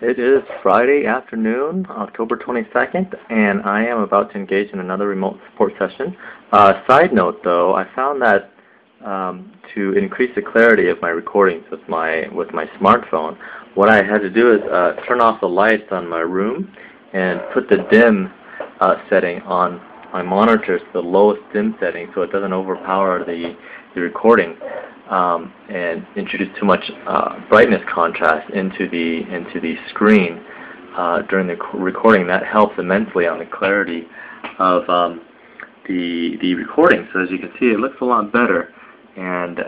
It is Friday afternoon, October 22nd, and I am about to engage in another remote support session. Side note, though, I found that to increase the clarity of my recordings with my smartphone, what I had to do is turn off the lights on my room and put the dim setting on my monitor to the lowest dim setting, so it doesn't overpower the recording. And introduce too much brightness contrast into the screen during the recording. That helps immensely on the clarity of the recording. So as you can see, it looks a lot better. And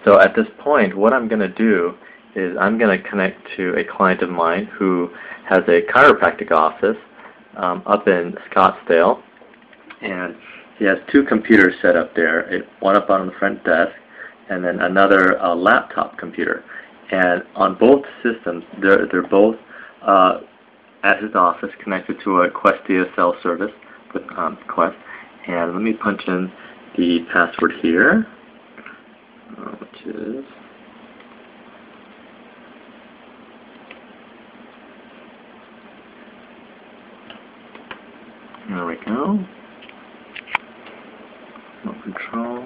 so at this point, what I'm going to do is I'm going to connect to a client of mine who has a chiropractic office up in Scottsdale, and he has two computers set up there. One up on the front desk, and then another laptop computer. And on both systems, they're both at his office connected to a Qwest DSL service with Qwest. And let me punch in the password here, which is there we go. No control.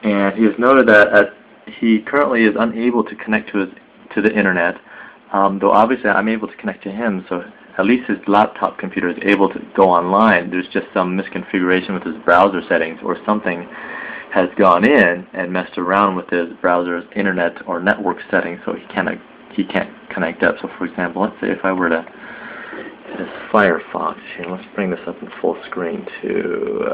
And he has noted that he currently is unable to connect to the internet, though obviously I'm able to connect to him, so at least his laptop computer is able to go online. There's just some misconfiguration with his browser settings, or something has gone in and messed around with his browser's internet or network settings, so he can't connect up. So for example, let's say if I were to hit his Firefox here, let's bring this up in full screen to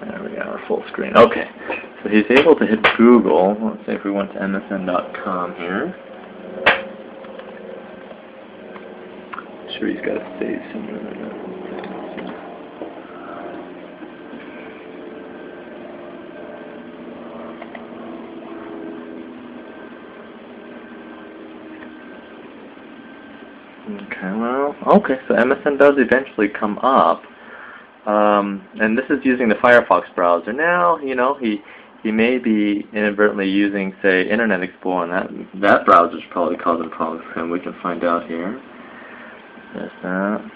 there we are, full screen. Okay, so he's able to hit Google. Let's say if we went to msn.com here. I'm sure he's got to save somewhere. Okay, well, okay, so MSN does eventually come up. And this is using the Firefox browser. Now, you know, he may be inadvertently using, say, Internet Explorer, and that browser is probably causing problems for him. We can find out here. There's that.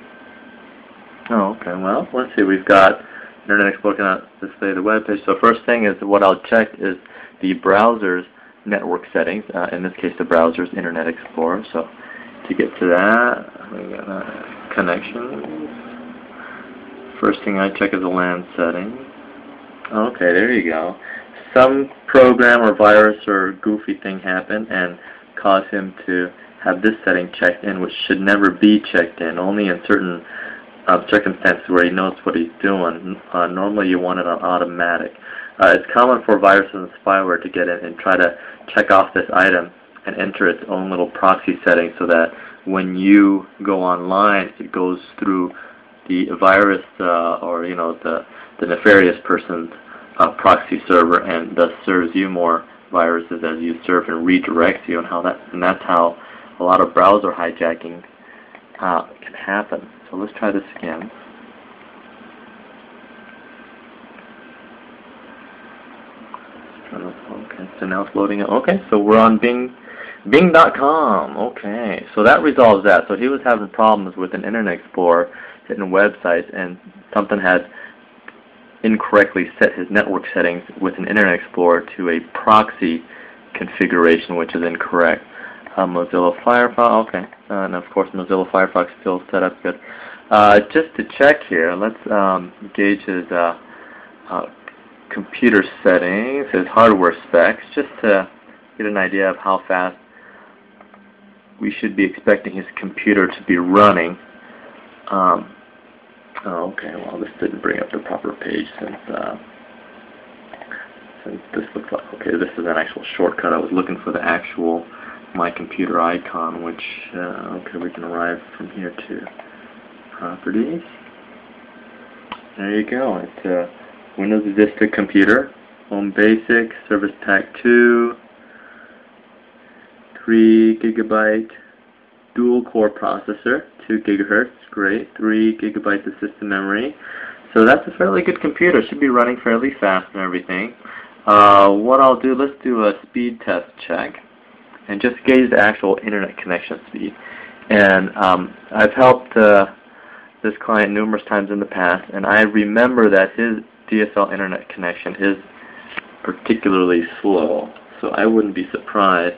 Oh, okay, well, let's see. We've got Internet Explorer cannot display the web page. So first thing is what I'll check is the browser's network settings. In this case, the browser's Internet Explorer. So to get to that, we got connections. First thing I check is the LAN setting. Okay, there you go. Some program or virus or goofy thing happened and caused him to have this setting checked in, which should never be checked in, only in certain circumstances where he knows what he's doing. Normally you want it on automatic. It's common for viruses and spyware to get in and try to check off this item and enter its own little proxy setting so that when you go online, it goes through the virus or the nefarious person's proxy server, and thus serves you more viruses as you serve and redirects you, and that's how a lot of browser hijacking can happen. So let's try this again. Okay, so now it's loading it. Okay, so we're on Bing.com. Okay, so that resolves that. So he was having problems with an Internet Explorer hitting websites, and something had incorrectly set his network settings with an Internet Explorer to a proxy configuration, which is incorrect. Mozilla Firefox, okay, and of course Mozilla Firefox is still set up good. Just to check here, let's gauge his computer settings, his hardware specs, just to get an idea of how fast we should be expecting his computer to be running. Okay, well, this didn't bring up the proper page since this looks like, okay, this is an actual shortcut. I was looking for the actual My Computer icon, which, okay, we can arrive from here to Properties. There you go. It's a Windows Vista computer, Home Basic, Service Pack 2, 3 GB dual core processor, 2 GHz, great, 3 GB of system memory. So that's a fairly good computer. Should be running fairly fast and everything. What I'll do, let's do a speed test check and just gauge the actual internet connection speed. And I've helped this client numerous times in the past, and I remember that his DSL internet connection is particularly slow, so I wouldn't be surprised.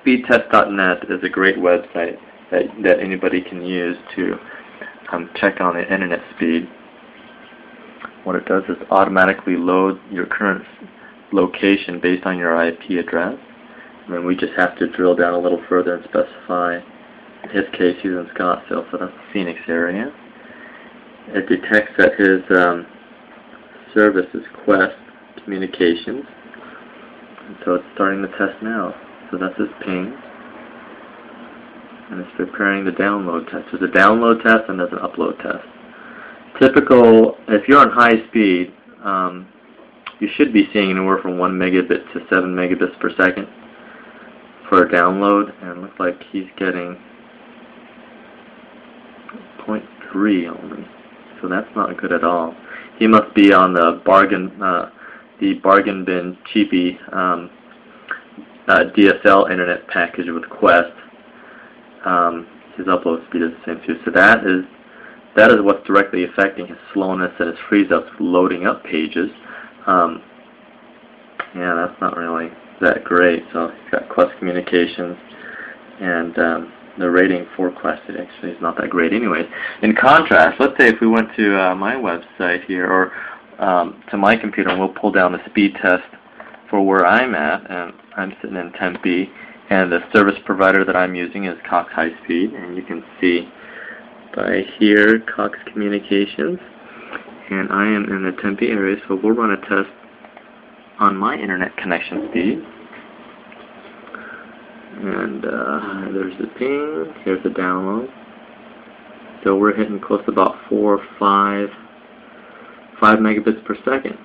Speedtest.net is a great website that anybody can use to check on the internet speed. What it does is automatically load your current location based on your IP address, and then we just have to drill down a little further and specify. In his case, he's in Scottsdale, so that's the Phoenix area. It detects that his service is Qwest Communications, and so it's starting the test now. So that's his ping, and it's preparing the download test. There's a download test and there's an upload test. Typical, if you're on high speed, you should be seeing anywhere from 1 megabit to 7 megabits per second for a download, and it looks like he's getting 0.3 only. So that's not good at all. He must be on the bargain bin cheapy DSL internet package with Qwest. His upload speed is the same too. So that is what's directly affecting his slowness and his freeze-ups loading up pages. Yeah, that's not really that great. So he's got Qwest Communications, and the rating for Qwest actually is not that great anyways. In contrast, let's say if we went to my website here, or to my computer, and we'll pull down the speed test for where I'm at, and I'm sitting in Tempe, and the service provider that I'm using is Cox High Speed, and you can see by here Cox Communications, and I am in the Tempe area, so we'll run a test on my internet connection speed. And there's the ping, here's the download. So we're hitting close to about 4 or 5 megabits per second.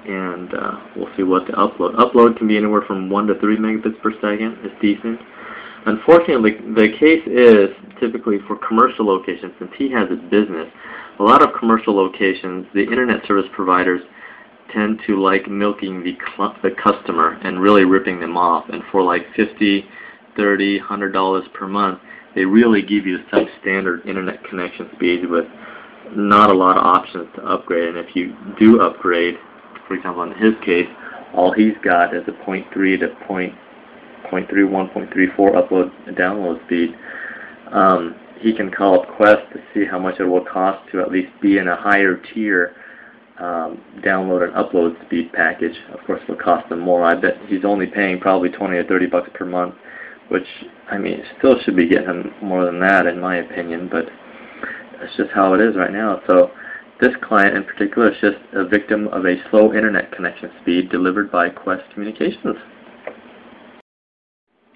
And we'll see what the upload. Upload can be anywhere from 1 to 3 megabits per second. It's decent. Unfortunately, the case is typically for commercial locations, since he has a business, a lot of commercial locations, the internet service providers tend to like milking the customer and really ripping them off. And for like $50, $30, $100 per month, they really give you substandard internet connection speeds with not a lot of options to upgrade. And if you do upgrade, for example, in his case, all he's got is a 0.3 to 0.31, 0.34 upload and download speed. He can call up Qwest to see how much it will cost to at least be in a higher tier download and upload speed package. Of course, it will cost him more. I bet he's only paying probably 20 or 30 bucks per month, which, I mean, still should be getting him more than that, in my opinion, but that's just how it is right now. So this client in particular is just a victim of a slow internet connection speed delivered by Qwest Communications.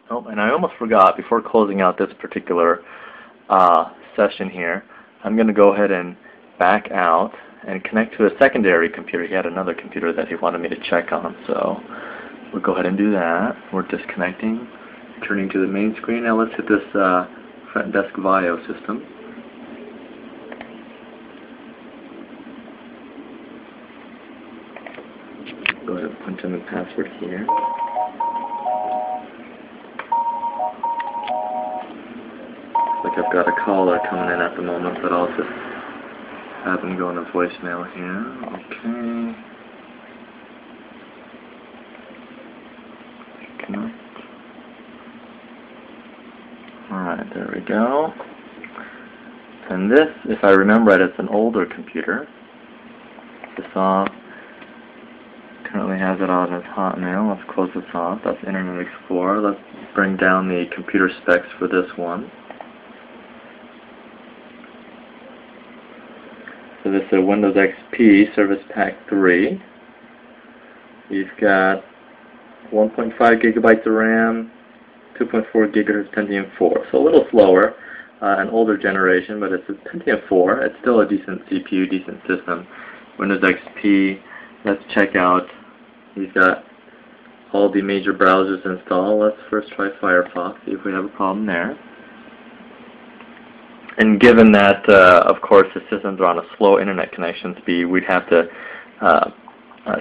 Oh, and I almost forgot, before closing out this particular session here, I'm going to go ahead and back out and connect to a secondary computer. He had another computer that he wanted me to check on, so we'll go ahead and do that. We're disconnecting, turning to the main screen. Now let's hit this front desk VIO system. Go ahead and punch in the password here. Looks like I've got a caller coming in at the moment, but I'll just have him go on a voicemail here. Okay. Connect. Alright, there we go. And this, if I remember right, it's an older computer. This off. Currently has it on his Hotmail. Let's close this off. That's Internet Explorer. Let's bring down the computer specs for this one. So this is a Windows XP Service Pack 3. You've got 1.5 gigabytes of RAM, 2.4 gigahertz Pentium 4. So a little slower, an older generation, but it's a Pentium 4. It's still a decent CPU, decent system. Windows XP. Let's check out. He's got all the major browsers installed. Let's first try Firefox, see if we have a problem there. And given that, of course, the systems are on a slow internet connection speed, we'd have to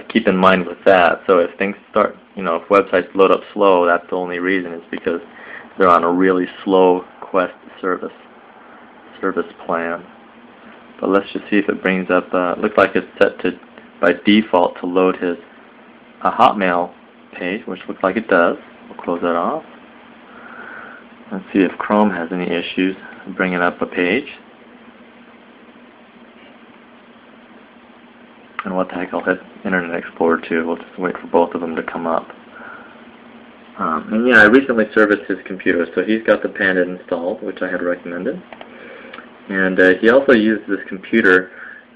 keep in mind with that. So if things start, if websites load up slow, that's the only reason. Is because they're on a really slow Qwest service plan. But let's just see if it brings up. Looks like it's set to by default to load his Hotmail page, which looks like it does. We'll close that off. Let's see if Chrome has any issues bringing up a page. And what the heck, I'll hit Internet Explorer too. We'll just wait for both of them to come up. And yeah, I recently serviced his computer, so he's got the Panda installed, which I had recommended. And he also used this computer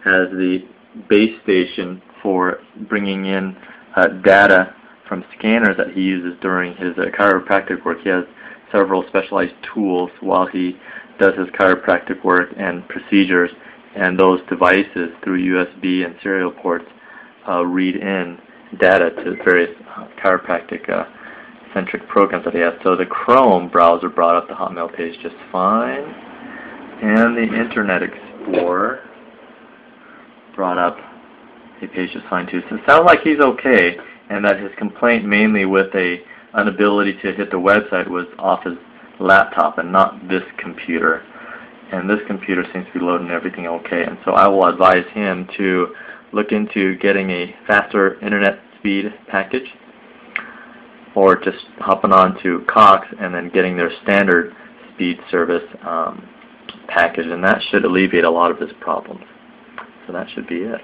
as the base station for bringing in data from scanners that he uses during his chiropractic work. He has several specialized tools while he does his chiropractic work and procedures, and those devices through USB and serial ports read in data to various chiropractic-centric programs that he has. So the Chrome browser brought up the Hotmail page just fine, and the Internet Explorer brought up a page just fine too. So it sounds like he's okay, and that his complaint mainly with an inability to hit the website was off his laptop and not this computer. And this computer seems to be loading everything okay. And so I will advise him to look into getting a faster internet speed package, or just hopping on to Cox and then getting their standard speed service package, and that should alleviate a lot of his problems. So that should be it.